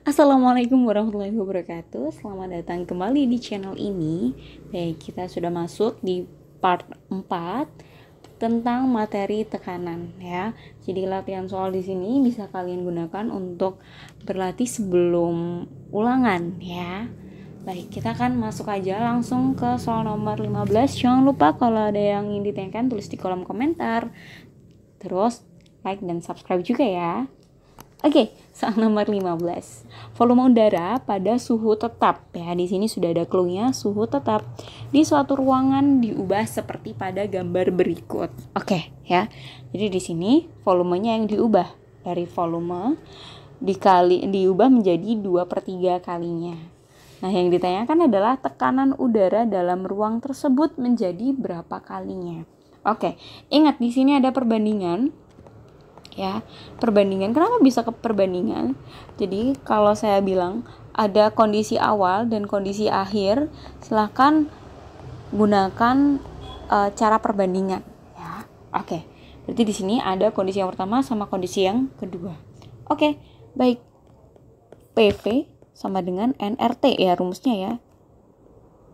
Assalamualaikum warahmatullahi wabarakatuh. Selamat datang kembali di channel ini. Baik, kita sudah masuk di part 4 tentang materi tekanan ya. Jadi latihan soal di sini bisa kalian gunakan untuk berlatih sebelum ulangan ya. Baik, kita akan masuk aja langsung ke soal nomor 15. Jangan lupa kalau ada yang ingin ditanyakan tulis di kolom komentar. Terus like dan subscribe juga ya. Oke, soal nomor 15. Volume udara pada suhu tetap. Ya, di sini sudah ada clue-nya, suhu tetap di suatu ruangan diubah seperti pada gambar berikut. Oke, ya. Jadi di sini volumenya yang diubah dari volume diubah menjadi 2/3 kalinya. Nah, yang ditanyakan adalah tekanan udara dalam ruang tersebut menjadi berapa kalinya. Oke, ingat di sini ada perbandingan. Ya, perbandingan. Kenapa bisa ke perbandingan? Jadi kalau saya bilang ada kondisi awal dan kondisi akhir, silahkan gunakan cara perbandingan ya. Oke. Berarti di sini ada kondisi yang pertama sama kondisi yang kedua. Oke, baik. PV sama dengan nRT ya rumusnya ya.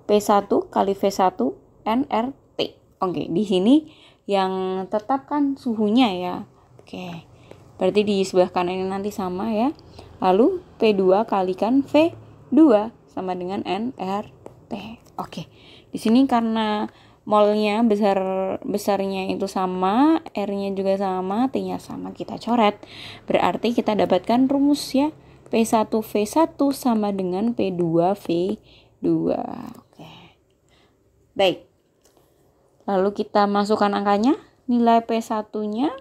P1 kali V1 nRT. Oke, di sini yang tetap kan suhunya ya. Oke, berarti di sebelah kanan ini nanti sama ya. Lalu P2 kalikan V2 sama dengan nRT. Oke, di sini karena molnya besarnya itu sama, R-nya juga sama, T-nya sama, kita coret. Berarti kita dapatkan rumus ya. P1V1 sama dengan P2V2. Oke. Baik. Lalu kita masukkan angkanya. Nilai P1-nya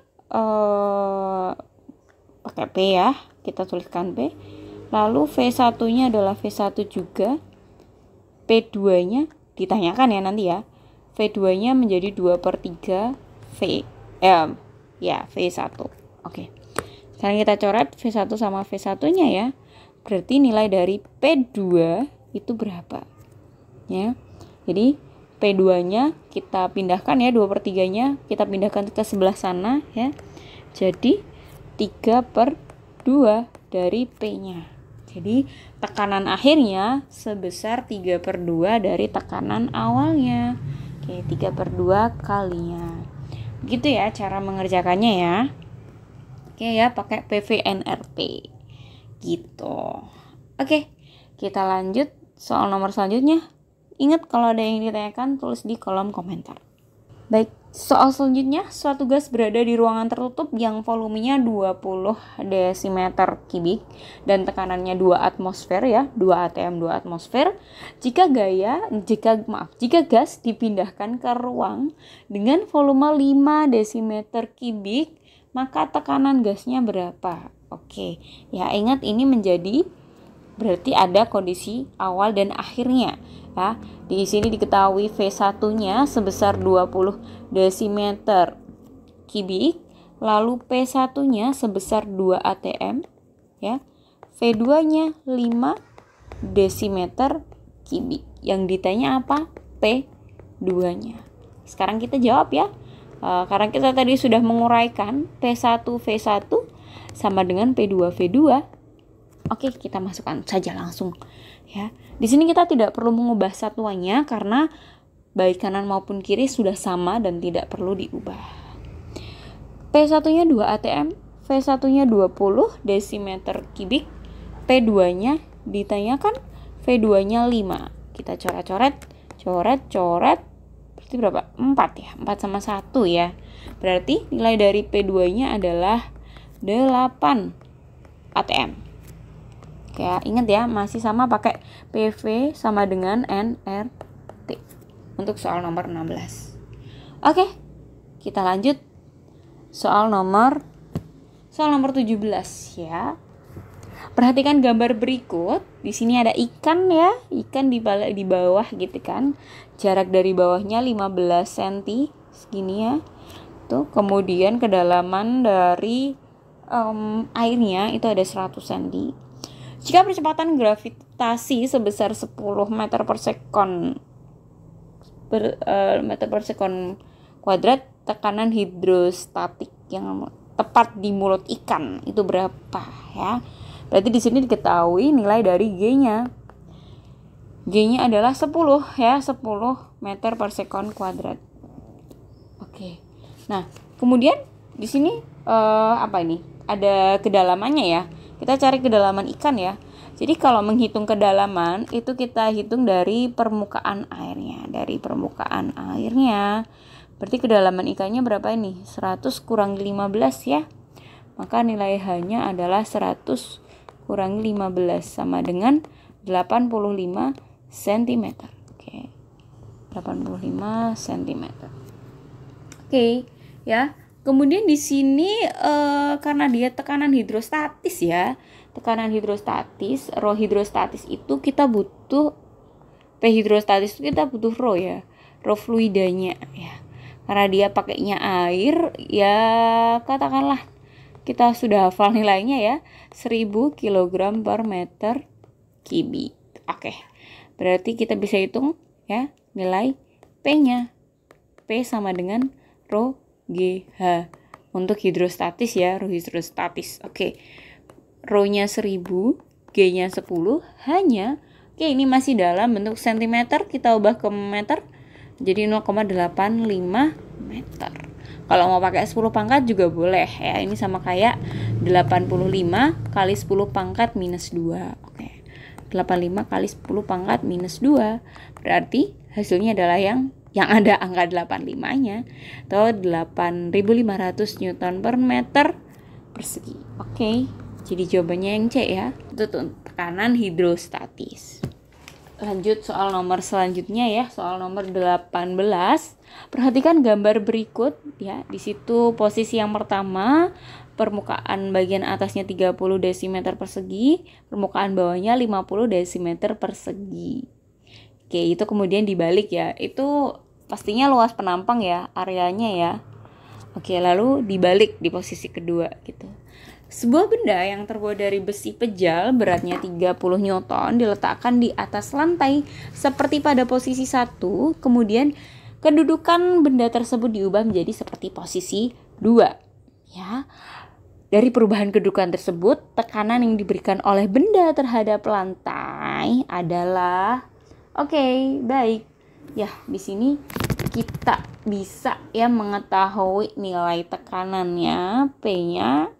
pakai P ya, kita tuliskan P. Lalu V1-nya adalah V1 juga. P2-nya ditanyakan ya nanti ya. V2-nya menjadi 2/3 V. Ya, V1. Oke. Sekarang kita coret V1 sama V1-nya ya. Berarti nilai dari P2 itu berapa? Ya. Jadi P2-nya kita pindahkan ya, 2/3-nya kita pindahkan ke sebelah sana ya. Jadi 3/2 dari P-nya. Jadi tekanan akhirnya sebesar 3/2 dari tekanan awalnya. Oke, 3/2 kalinya. Begitu ya cara mengerjakannya ya. Oke ya, pakai PVNRT. Gitu. Oke, kita lanjut soal nomor selanjutnya. Ingat kalau ada yang ditanyakan tulis di kolom komentar. Baik, soal selanjutnya, suatu gas berada di ruangan tertutup yang volumenya 20 desimeter kubik dan tekanannya 2 atmosfer ya, 2 atm 2 atmosfer. Jika gas dipindahkan ke ruang dengan volume 5 desimeter kubik, maka tekanan gasnya berapa? Oke, ya ingat ini berarti ada kondisi awal dan akhirnya. Ya, di sini diketahui V1-nya sebesar 20 desimeter kubik, lalu P1-nya sebesar 2 atm, ya. V2-nya 5 desimeter kubik. Yang ditanya apa? P2-nya. Sekarang kita jawab ya. Karena kita tadi sudah menguraikan P1 V1 sama dengan P2 V2. Oke, kita masukkan saja langsung ya. Di sini kita tidak perlu mengubah satuannya karena baik kanan maupun kiri sudah sama dan tidak perlu diubah. P1-nya 2 atm, V1-nya 20 desimeter kubik, P2-nya ditanyakan V2-nya 5. Kita coret. Berarti berapa? 4 ya. 4 sama 1 ya. Berarti nilai dari P2-nya adalah 8 atm. Ya, ingat ya, masih sama pakai PV sama dengan nRT untuk soal nomor 16. Oke, kita lanjut soal nomor 17 ya. Perhatikan gambar berikut. Di sini ada ikan ya, ikan di bawah gitu kan. Jarak dari bawahnya 15 cm segini ya. Tuh, kemudian kedalaman dari airnya itu ada 100 cm. Jika percepatan gravitasi sebesar 10 meter per sekon kuadrat, tekanan hidrostatik yang tepat di mulut ikan itu berapa ya? Berarti di sini diketahui nilai dari G-nya. G-nya adalah 10 ya, 10 meter per sekon kuadrat. Oke. Nah, kemudian di sini apa ini? Ada kedalamannya ya. Kita cari kedalaman ikan ya. Jadi kalau menghitung kedalaman itu kita hitung dari permukaan airnya. Dari permukaan airnya. Berarti kedalaman ikannya berapa ini? 100 kurangi 15 ya. Maka nilai H-nya adalah 100 kurangi 15 sama dengan 85 cm. Oke. 85 cm. Oke, ya. Kemudian di sini karena dia tekanan hidrostatis ya. Tekanan hidrostatis, rho hidrostatis itu kita butuh P hidrostatis itu kita butuh rho ya. Rho fluidanya ya. Karena dia pakainya air ya, katakanlah kita sudah hafal nilainya ya, 1000 kg per meter kubik. Oke. Berarti kita bisa hitung ya nilai P-nya. P sama dengan rho GH untuk hidrostatis ya, rho hidrostatis. Oke. Rho-nya 1000, G-nya 10, H-nya oke, ini masih dalam bentuk sentimeter, kita ubah ke meter jadi 0,85 meter. Kalau mau pakai 10 pangkat juga boleh ya. Ini sama kayak 85 kali 10 pangkat minus 2. Oke. 85 kali 10 pangkat minus 2. Berarti hasilnya adalah yang ada angka 85-nya atau 8.500 Newton per meter persegi. Oke. Jadi jawabannya yang C ya. Itu tekanan hidrostatis. Lanjut soal nomor selanjutnya ya, soal nomor 18. Perhatikan gambar berikut ya. Di situ posisi yang pertama, permukaan bagian atasnya 30 desimeter persegi, permukaan bawahnya 50 desimeter persegi. Oke, itu kemudian dibalik ya. Itu pastinya luas penampang ya, areanya ya. Oke, lalu dibalik di posisi kedua gitu. Sebuah benda yang terbuat dari besi pejal beratnya 30 Newton diletakkan di atas lantai seperti pada posisi 1, kemudian kedudukan benda tersebut diubah menjadi seperti posisi 2. Ya. Dari perubahan kedudukan tersebut, tekanan yang diberikan oleh benda terhadap lantai adalah baik. Ya, di sini kita bisa ya mengetahui nilai tekanannya, P-nya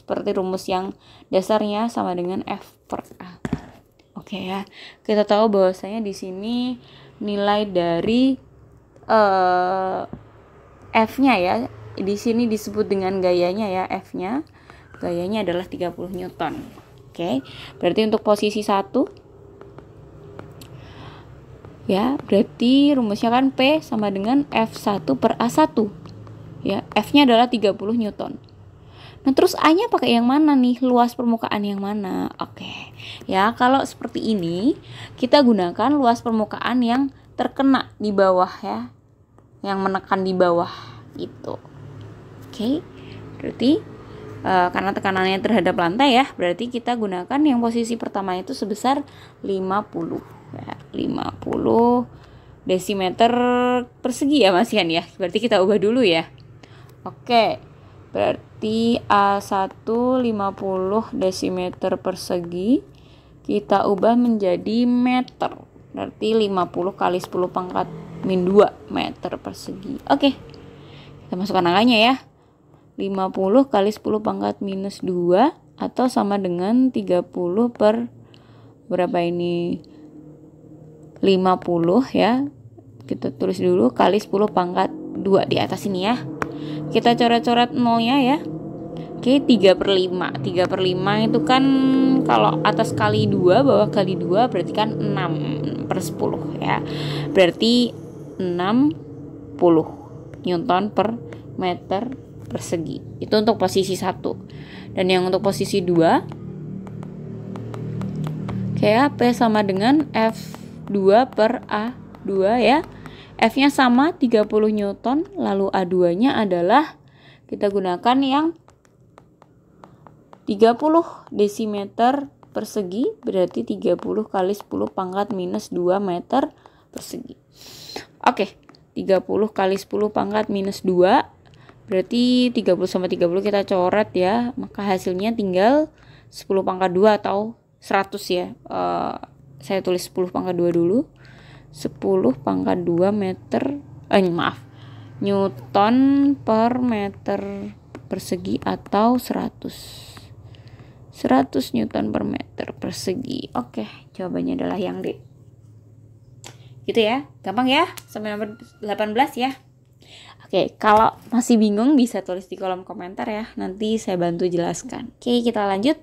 seperti rumus yang dasarnya sama dengan F per A. Oke ya. Kita tahu bahwasanya di sini nilai dari F-nya ya. Di sini disebut dengan gayanya ya, F-nya. Gayanya adalah 30 Newton. Oke. Berarti untuk posisi 1 ya, berarti rumusnya kan P sama dengan F1 per A1. Ya, F-nya adalah 30 Newton. Nah, terus A-nya pakai yang mana nih? Luas permukaan yang mana? Oke. Ya, kalau seperti ini, kita gunakan luas permukaan yang terkena di bawah ya. Yang menekan di bawah itu. Oke. Berarti karena tekanannya terhadap lantai ya, berarti kita gunakan yang posisi pertama itu sebesar 50 ya, 50 desimeter persegi ya Mas Yan ya. Berarti kita ubah dulu ya. Oke. Berarti A1 50 desimeter persegi kita ubah menjadi meter. Berarti 50 kali 10 pangkat min 2 meter persegi. Oke. Kita masukkan angkanya ya. 50 kali 10 pangkat minus 2 atau sama dengan 30 per berapa ini? 50 ya. Kita tulis dulu kali 10 pangkat 2 di atas ini ya. Kita coret-coret nolnya ya. Oke, 3 per 5. 3 per 5 itu kan kalau atas kali 2, bawah kali 2 berarti kan 6 per 10 ya. Berarti 60 Newton per meter persegi. Itu untuk posisi 1. Dan yang untuk posisi 2, kayak P sama dengan F2 per A2 ya. F-nya sama 30 Newton, lalu A2-nya adalah kita gunakan yang 30 desimeter persegi, berarti 30 kali 10 pangkat minus 2 meter persegi. Oke, 30 kali 10 pangkat minus 2, berarti 30 sama 30 kita coret ya, maka hasilnya tinggal 10 pangkat 2 atau 100 ya. Saya tulis 10 pangkat 2 dulu. 10 pangkat 2 meter, Newton per meter persegi atau 100 Newton per meter persegi. Oke, jawabannya adalah yang D. Gitu ya, gampang ya, sampai nomor 18 ya. Oke, kalau masih bingung bisa tulis di kolom komentar ya, nanti saya bantu jelaskan. Oke, kita lanjut.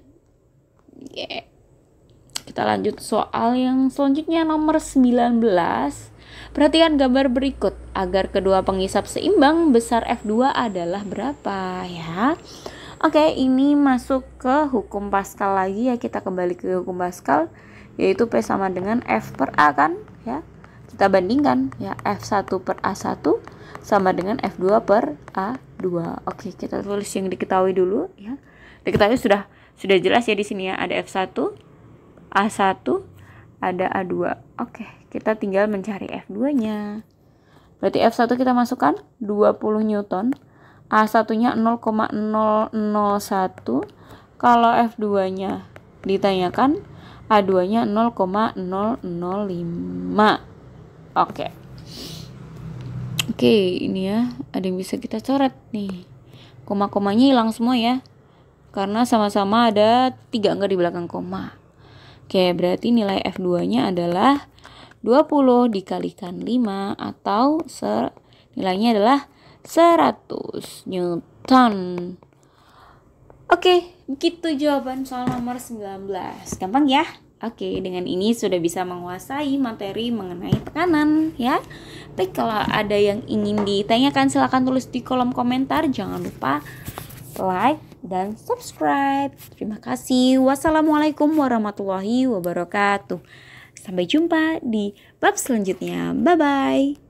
Kita lanjut soal yang selanjutnya, nomor 19. Perhatikan gambar berikut. Agar kedua penghisap seimbang, besar F2 adalah berapa ya? Oke, ini masuk ke hukum Pascal lagi ya. Kita kembali ke hukum Pascal, yaitu P sama dengan F per A kan ya. Kita bandingkan ya, F1 per A1 sama dengan F2 per A2. Oke, kita tulis yang diketahui dulu ya. Diketahui sudah jelas ya di sini ya, ada F1, A1, ada A2. Oke, kita tinggal mencari F2-nya. Berarti F1 kita masukkan 20 Newton, A1-nya 0,001. Kalau F2-nya ditanyakan, A2-nya 0,005. Oke, ini ya, ada yang bisa kita coret nih. Koma-komanya hilang semua ya, karena sama-sama ada 3 angka di belakang koma. Oke, berarti nilai F2-nya adalah 20 dikalikan 5 atau nilainya adalah 100 Newton. Oke, begitu jawaban soal nomor 19. Gampang ya? Oke, dengan ini sudah bisa menguasai materi mengenai tekanan ya. Baik, kalau ada yang ingin ditanyakan silahkan tulis di kolom komentar. Jangan lupa like dan subscribe. Terima kasih. Wassalamualaikum warahmatullahi wabarakatuh. Sampai jumpa di bab selanjutnya. Bye-bye.